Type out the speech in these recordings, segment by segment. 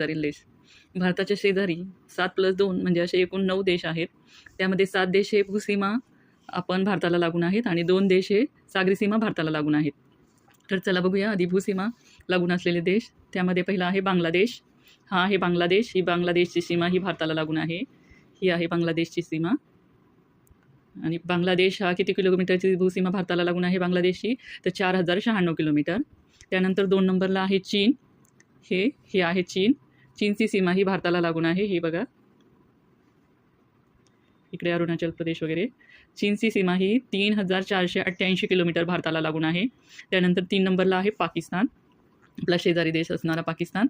विस्तारील देश. भारताच्या शेजारी 7+2 म्हणजे असे एकूण 9 देश आहेत. त्यामध्ये 7 देश हे भूसीमा आपण भारताला लागून आहेत आणि 2 देश हे सागरी सीमा भारताला लागून आहेत. तर चला बघूया आधी भूसीमा लागून असलेले देश. त्यामध्ये पहिला आहे बांगलादेश. हा आहे बांगलादेश. ही बांगलादेशची सीमा ही भारताला लागून आहे. ही आहे बांगलादेशची सीमा. आणि बांगलादेश हा किती किलोमीटरची भूसीमा भारताला लागून आहे बांगलादेशची, तर 4096 किलोमीटर. त्यानंतर 2 नंबरला आहे चीन. हे आहे चीन. चीनची सीमा ही भारताला लागून आहे. हे बघा इकडे अरुणाचल प्रदेश वगैरे. चीनची सीमा ही 3488 किलोमीटर भारताला लागून आहे. त्यानंतर 3 नंबरला आहे पाकिस्तान, आपला शेजारी देश असणारा पाकिस्तान.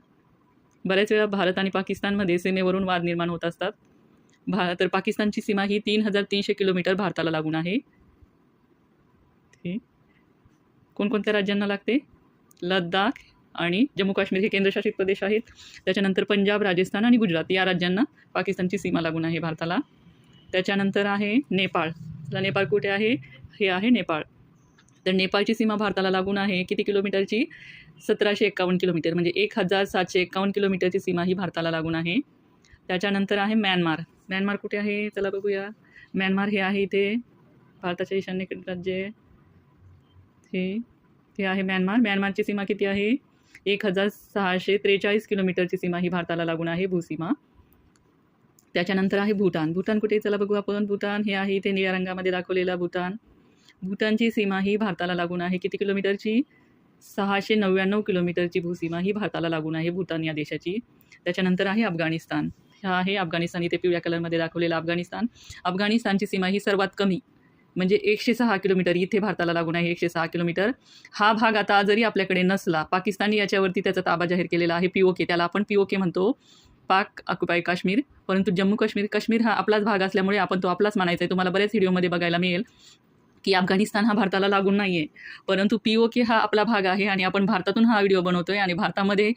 बऱ्याच वेळा भारत आणि पाकिस्तानमध्ये सीमेवरून वाद निर्माण होत असतात. तर पाकिस्तानची सीमा ही 3300 किलोमीटर भारताला लागून आहे. कोणकोणत्या राज्यांना लागते? लडाख आणि जम्मू काश्मीर हे केंद्रशासित प्रदेश आहेत. त्याच्यानंतर पंजाब, राजस्थान आणि गुजरात या राज्यांना पाकिस्तानची सीमा लागून आहे भारताला. त्याच्यानंतर आहे नेपाळ. नेपाळ कुठे आहे? हे आहे नेपाळ. तर नेपाळची सीमा भारताला लागून आहे किती किलोमीटरची? 1751 किलोमीटर, म्हणजे 1751 किलोमीटरची सीमा ही भारताला लागून आहे. त्याच्यानंतर आहे म्यानमार. म्यानमार कुठे आहे? चला बघूया. म्यानमार हे आहे इथे भारताच्या ईशान्येकडील राज्य. हे आहे म्यानमार. म्यानमारची सीमा किती आहे? 1643 किलोमीटरची सीमा ही भारताला लागून आहे भूसीमा. त्याच्यानंतर आहे भूटान. भूटान कुठे? चला बघू आपण. भूटान हे आहे इथे निळ्या रंगामध्ये दाखवलेला भूटान. भूटानची सीमा ही भारताला लागून आहे किती किलोमीटरची? 699 किलोमीटरची भूसीमा ही भारताला लागून आहे भूटान या देशाची. त्याच्यानंतर आहे अफगाणिस्तान. हा आहे अफगाणिस्तान, इथे पिवळ्या कलरमध्ये दाखवलेला अफगाणिस्तान. अफगाणिस्तानची सीमा ही सर्वात कमी म्हणजे 106 किलोमीटर इथे भारताला लागून आहे. 106 किलोमीटर. हा भाग आता जरी आपल्याकडे नसला, पाकिस्तानी याच्यावरती त्याचा ताबा जाहीर केलेला आहे. POK, त्याला आपण POK म्हणतो, पाक ऑक्युपाय काश्मीर. परंतु जम्मू काश्मीर हा आपलाच भाग असल्यामुळे आपण तो आपलाच मानायचा आहे. तुम्हाला बऱ्याच व्हिडिओमध्ये बघायला मिळेल की अफगाणिस्तान हा भारताला लागून नाही आहे, परंतु POK हा आपला भाग आहे आणि आपण भारतातून हा व्हिडिओ बनवतोय आणि भारतामध्ये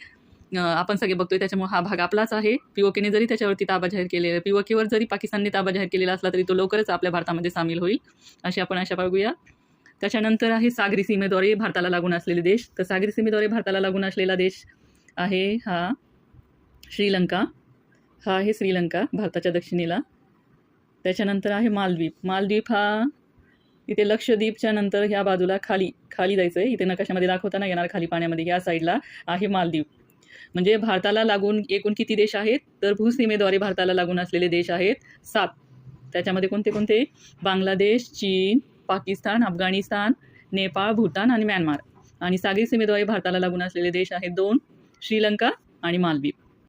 आपण सगळे बघतोय, त्याच्यामुळे हा भाग आपलाच आहे. POKने जरी त्याच्यावरती ताबा जाहीर केलेला, POKवर जरी पाकिस्तानने ताबा जाहीर केलेला असला तरी तो लवकरच आपल्या भारतामध्ये सामील होईल, अशी आपण आशा बघूया. त्याच्यानंतर आहे सागरी सीमेद्वारे भारताला लागून असलेले देश. तर सागरी सीमेद्वारे भारताला लागून असलेला देश आहे हा श्रीलंका. हा आहे श्रीलंका भारताच्या दक्षिणेला. त्याच्यानंतर आहे मालदीव. मालदीव हा इथे लक्षद्वीपच्या नंतर ह्या बाजूला खाली जायचं आहे. इथे नकाशामध्ये दाखवताना येणार खाली पाण्यामध्ये ह्या साईडला आहे मालदीव. म्हणजे भारताला लागून एकूण किती देश आहेत? तर भूसीमेद्वारे भारताला लागून असलेले देश आहेत 7. त्याच्यामध्ये कोणते कोणते? बांगलादेश, चीन, पाकिस्तान, अफगाणिस्तान, नेपाळ, भूटान आणि म्यानमार. आणि सागरी सीमेद्वारे भारताला लागून असलेले देश आहेत 2, श्रीलंका आणि मालदीव.